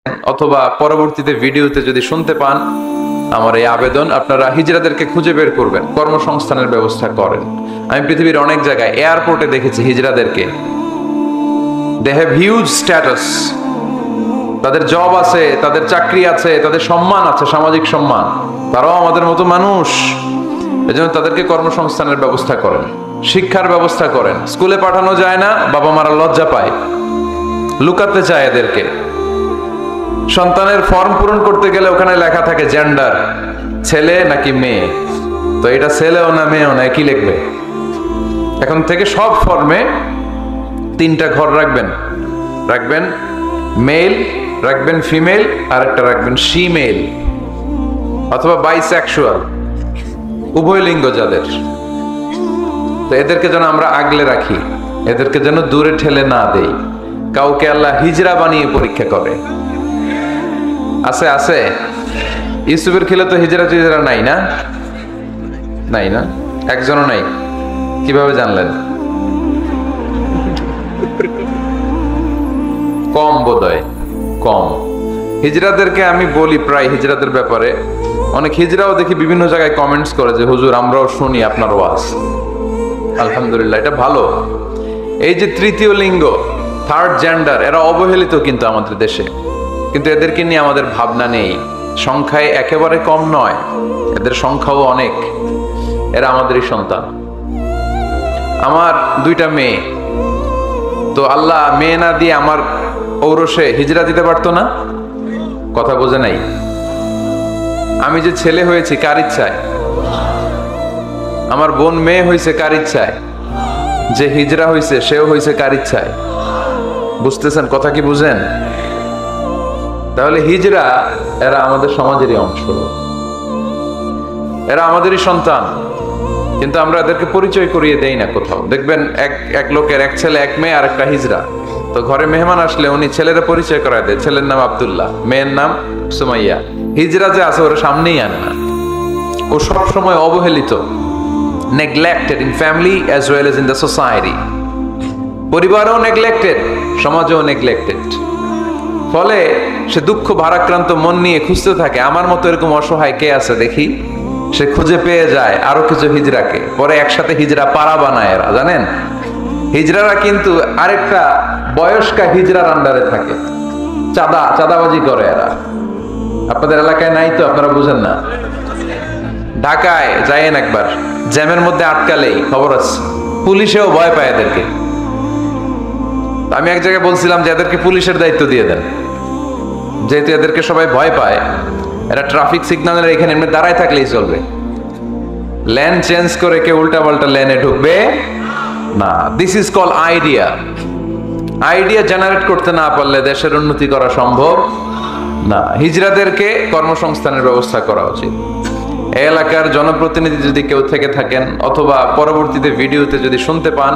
অথবা পরবর্তীতে ভিডিওতে যদি শুনতে পান, আমার এই আবেদন, আপনারা হিজড়াদেরকে খুঁজে বের করবেন, কর্মসংস্থানের ব্যবস্থা করেন। আমি পৃথিবীর অনেক জায়গায় এয়ারপোর্টে দেখেছি হিজড়াদেরকে, দে হ্যাভ হিউজ স্ট্যাটাস, তাদের জব আছে, তাদের চাকরি আছে, তাদের সম্মান আছে, সামাজিক সম্মান, তারাও আমাদের মতো মানুষ। এজন্য তাদেরকে কর্মসংস্থানের ব্যবস্থা করেন, শিক্ষার ব্যবস্থা করেন। স্কুলে পাঠানো যায় না, বাবা মারা লজ্জা পায়, লুকাতে চায় এদেরকে। সন্তানের ফর্ম পূরণ করতে গেলে ওখানে লেখা থাকে জেন্ডার, ছেলে নাকি মেয়ে। তো এটা ছেলেও না মেয়েও না, কি লিখবে? এখন থেকে সব ফর্মে 3টা ঘর রাখবেন মেল, রাখবেন ফিমেল, আর একটা রাখবেন শিমেল অথবা বাইসেক্সুয়াল, উভয় লিঙ্গ যাদের। তো এদেরকে যেন আমরা আগলে রাখি, এদেরকে যেন দূরে ঠেলে না দেই। কাউকে আল্লাহ হিজড়া বানিয়ে পরীক্ষা করে। আছে ইউসুফের খিলে তো হিজড়া টিজড়া নাই না, একজনও নাই। কিভাবে জানলেন? কম বোধহয়, কম। হিজড়াদেরকে আমি বলি প্রায় হিজড়াদের ব্যাপারে, অনেক হিজড়াও দেখি বিভিন্ন জায়গায় কমেন্টস করে যে হুজুর আমরাও শুনি আপনার ওয়াজ। আলহামদুলিল্লাহ, এটা ভালো। এই যে তৃতীয় লিঙ্গ, থার্ড জেন্ডার, এরা অবহেলিত কিন্তু আমাদের দেশে, কিন্তু এদেরকে নিয়ে আমাদের ভাবনা নেই। সংখ্যায় একেবারে কম নয়, এদের সংখ্যাও অনেক। এরা আমাদেরই সন্তান। আমার 2টা মেয়ে, তো আল্লাহ মেয়ে না দিয়ে আমার ঔরসে হিজড়া দিতে পারতো না? কথা বোঝে নাই? আমি যে ছেলে হয়েছি কার ইচ্ছায়? আমার বোন মেয়ে হয়েছে কার ইচ্ছায়? যে হিজড়া হয়েছে সেও হয়েছে কার ইচ্ছায়? বুঝতেছেন কথা? কি বুঝেন? তাহলে হিজড়া এরা আমাদের সমাজেরই অংশ, এরা আমাদেরই সন্তান, কিন্তু আমরা এদেরকে পরিচয় করিয়ে দেই না কোথাও। দেখবেন এক লোকের এক ছেলে এক মেয়ে আর একটা হিজড়া, তো ঘরে মেহমান আসলে উনি ছেলেরা পরিচয় করায় দেয়, ছেলের নাম আব্দুল্লাহ, মেয়ের নাম সুমাইয়া। হিজড়া যে আছে ওরা সামনেই আনে না। ও সব সময় অবহেলিত, neglected in family as well as in the society. পরিবারও নেগলেক্টেড, সমাজও নেগলেক্টেড। ফলে সে দুঃখ ভারাক্রান্ত মন নিয়ে খুঁজতে থাকে, আমার মতো এরকম অসহায় কে আছে দেখি। সে খুঁজে পেয়ে যায় আরো কিছু হিজড়াকে, পরে একসাথে হিজড়া পাড়া বানায় এরা। জানেন, হিজড়ারা কিন্তু আরেকটা বয়স্কা হিজড়ার আন্ডারে থাকে, চাঁদাবাজি করে এরা। আপনাদের এলাকায় নাই তো, আপনারা বুঝেন না। ঢাকায় যাইয়েন একবার, জ্যামের মধ্যে আটকালেই খবর আছে, পুলিশেও ভয় পায় এদেরকে। আমি এক জায়গায় বলছিলাম যে এদেরকে পুলিশের দায়িত্ব দিয়ে দেন, যেহেতু এদেরকে সবাই ভয় পায়। এরা ট্রাফিক সিগন্যালের এখানে এমনি দাঁড়ায় থাকলেই চলবে, লেন চেঞ্জ করে কেউ উল্টা পাল্টা লেনে ঢুকবে না। This is call idea generate করতে না পারলে দেশের উন্নতি করা সম্ভব না। হিজড়াদেরকে কর্মসংস্থানের ব্যবস্থা করা উচিত। এই এলাকার জনপ্রতিনিধি যদি কেউ থেকে থাকেন, অথবা পরবর্তীতে ভিডিওতে যদি শুনতে পান,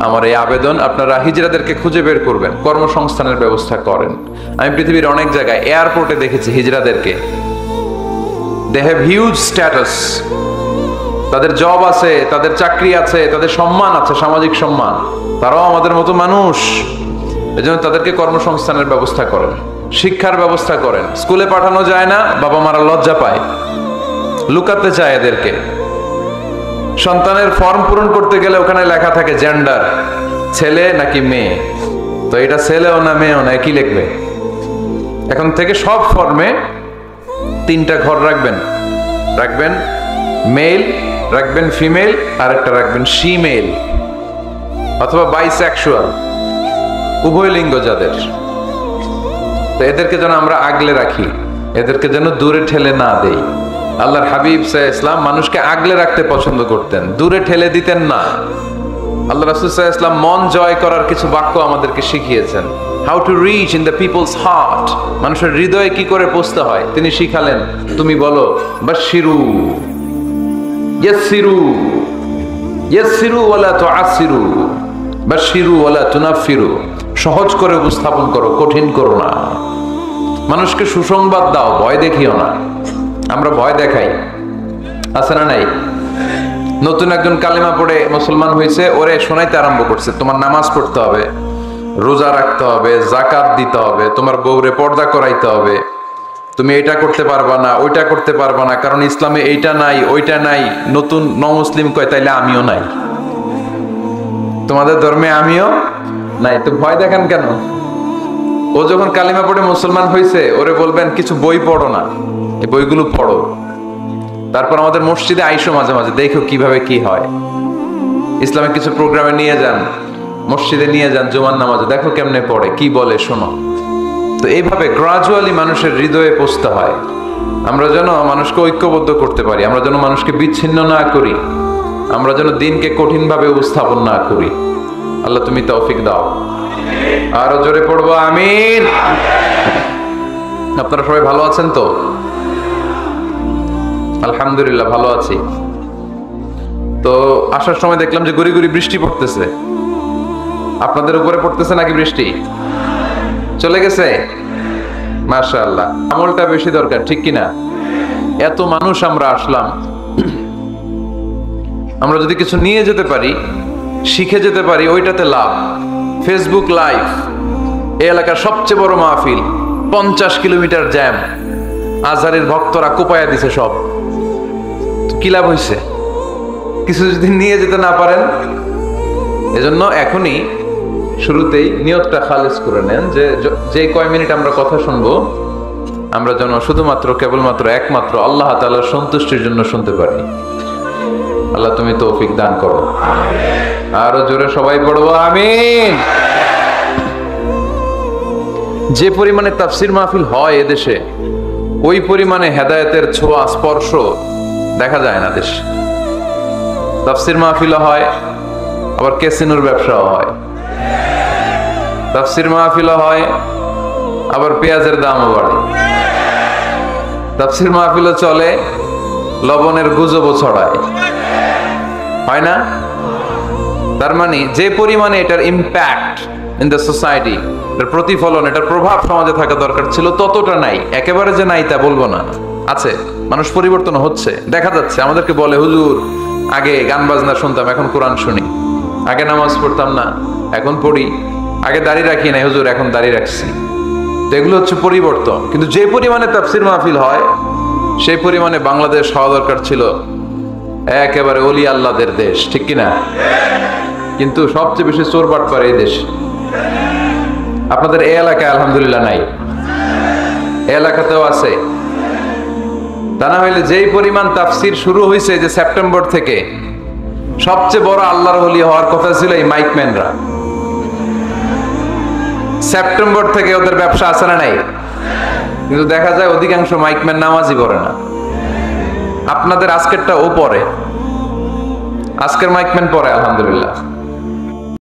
আমার এই আবেদন, আপনারা হিজড়াদেরকে খুঁজে বের করবেন, কর্মসংস্থানের ব্যবস্থা করেন। আমি পৃথিবীর অনেক জায়গায় এয়ারপোর্টে দেখেছি হিজড়াদেরকে, দে হ্যাভ হিউজ স্ট্যাটাস, তাদের জব আছে, তাদের চাকরি আছে, তাদের সম্মান আছে, সামাজিক সম্মান, তারাও আমাদের মতো মানুষ। এজন্য তাদেরকে কর্মসংস্থানের ব্যবস্থা করেন, শিক্ষার ব্যবস্থা করেন। স্কুলে পাঠানো যায় না, বাবা মারা লজ্জা পায়, লুকাতে চায় এদেরকে। সন্তানের ফর্ম পূরণ করতে গেলে ওখানে লেখা থাকে জেন্ডার, ছেলে নাকি মেয়ে। তো এটা ছেলেও না মেয়েও না, কি লিখবে? এখন থেকে সব ফর্মে 3টা ঘর রাখবেন মেল, রাখবেন ফিমেল, আর একটা রাখবেন শিমেল অথবা বাইসেক্সুয়াল, উভয় লিঙ্গ যাদের। তো এদেরকে যেন আমরা আগলে রাখি, এদেরকে যেন দূরে ঠেলে না দেই। আল্লাহর হাবিব সাল্লাল্লাহু আলাইহি ওয়াসাল্লাম মানুষকে আগলে রাখতে পছন্দ করতেন, দূরে ঠেলে দিতেন না। আল্লাহ রাসূল সাল্লাল্লাহু আলাইহি ওয়াসাল্লাম মন জয় করার কিছু বাক্য আমাদেরকে শিখিয়েছেন, how to reach in the people's heart, মানুষের হৃদয়ে কি করে পৌঁছতে হয় তিনি শিখালেন। তুমি বলো বাশশিরু, ইয়াসসিরু ওয়ালা তুআসসিরু, বাশশিরু ওয়ালা তুনাফফিরু, সহজ করে উপস্থাপন করো, কঠিন করো না। মানুষকে সুসংবাদ দাও, ভয় দেখিও না। আমরা ভয় দেখাই, আছে না নাই? নতুন একজন কালেমা পড়ে মুসলমান হয়েছে, ওরে শোনাইতে আরম্ভ করছে তোমার নামাজ পড়তে হবে, রোজা রাখতে হবে, যাকাত দিতে হবে, তোমার বউরে পর্দা করাইতে হবে, তুমি এটা করতে পারবা না, ওইটা করতে পারবা না, কারণ ইসলামে এইটা নাই ওইটা নাই। নতুন নমুসলিম কয় তাইলে আমিও নাই, তোমাদের ধর্মে আমিও নাই, তো ভয় দেখান কেন? ও যখন কালিমা পড়ে মুসলমান হয়েছে, ওরে বলবেন কিছু বই পড়ো না, এই বইগুলো পড়ো। তারপর আমাদের মসজিদে আইসো মাঝে মাঝে, দেখো কিভাবে কি হয়। ইসলামিক কিছু প্রোগ্রামে নিয়ে যান, মসজিদে নিয়ে যান, জুমার নামাজে দেখো কেমনে পড়ে, কি বলে শোনো। তো এইভাবে গ্রাজুয়ালি মানুষের হৃদয়ে পৌঁছতে হয়। আমরা যেন মানুষকে ঐক্যবদ্ধ করতে পারি, আমরা যেন মানুষকে বিচ্ছিন্ন না করি, আমরা যেন দিনকে কঠিনভাবে উপস্থাপন না করি। আল্লাহ তুমি তৌফিক দাও। আরো জোরে পড়বো আমিন। আপনারা সবাই ভালো আছেন তো? আলহামদুলিল্লাহ ভালো আছি। তো আসার সময় দেখলাম যে গুড়ি গুড়ি বৃষ্টি পড়তেছে। আপনাদের উপরে পড়তেছে নাকি বৃষ্টি? চলে গেছে? মাশাআল্লাহ। আমলটা বেশি দরকার, ঠিক কিনা? এত মানুষ আমরা আসলাম, আমরা যদি কিছু নিয়ে যেতে পারি, শিখে যেতে পারি, ওইটাতে লাভ। ফেসবুক লাইভ, এই এলাকার সবচেয়ে বড় মাহফিল, 50 কিলোমিটার জ্যাম, আজহারের ভক্তরা কোপায়া দিছে সব। কি লাভ হয়েছে? কিছু যদি নিয়ে যেতে না পারেন, এজন্য এখনই শুরুতেই নিয়তটা খালেজ করে নেন যে যে কয় মিনিট আমরা কথা শুনবো, আমরা যেন শুধুমাত্র কেবলমাত্র একমাত্র আল্লাহ তাআলার সন্তুষ্টির জন্য শুনতে পারি। আল্লাহ তুমি তৌফিক দান করো। আরো জোরে সবাই পড়বো আমিন। যে পরিমাণে তাফসির মাহফিল হয় এদেশে, ওই পরিমাণে হেদায়েতের ছোঁয়া স্পর্শ দেখা যায় না দেশে। তাফসির মাহফিল হয়, আবার ক্যাসিনোর ব্যবসাও হয়। তাফসির মাহফিল হয়, আবার পেঁয়াজের দামও বাড়ে। তাফসির মাহফিলও চলে, লবণের গুজবও ছড়ায়, হয় না? তার মানে যে পরিমাণে এটার ইম্প্যাক্ট ইন দ্য সোসাইটি, এটার প্রতিফলন, এটার প্রভাব সমাজে থাকা দরকার ছিল, ততটা নাই। একেবারে যে নাই তা বলবো না, আছে। মানুষ পরিবর্তন হচ্ছে, দেখা যাচ্ছে। আমাদেরকে বলে, হুজুর আগে গান বাজনা শুনতাম, এখন কোরআন শুনি। আগে নামাজ পড়তাম না, এখন পড়ি। আগে দাড়ি রাখি নাই হুজুর, এখন দাড়ি রাখছি। তো এগুলো হচ্ছে পরিবর্তন। কিন্তু যে পরিমাণে তাফসির মাহফিল হয়, সেই পরিমাণে বাংলাদেশ হওয়া দরকার ছিল একেবারে ওলি আল্লাহদের দেশ, ঠিক কিনা? কিন্তু সবচেয়ে বেশি চোর বাটপার এই দেশ। আপনাদের এই এলাকায় আলহামদুলিল্লাহ নাই, এই এলাকাতেও আছে। তা না হইলে যেই পরিমাণ তাফসির শুরু হয়েছে যে সেপ্টেম্বর থেকে, সবচেয়ে বড় আল্লাহর ওলি হওয়ার কথা ছিল এই মাইকম্যানরা। সেপ্টেম্বর থেকে ওদের ব্যবসা আছে না নাই? কিন্তু দেখা যায় অধিকাংশ মাইকম্যান নামাজই পড়ে না। আপনাদের আজকেরটা ও পড়ে, আজকের মাইকম্যান পড়ে আলহামদুলিল্লাহ।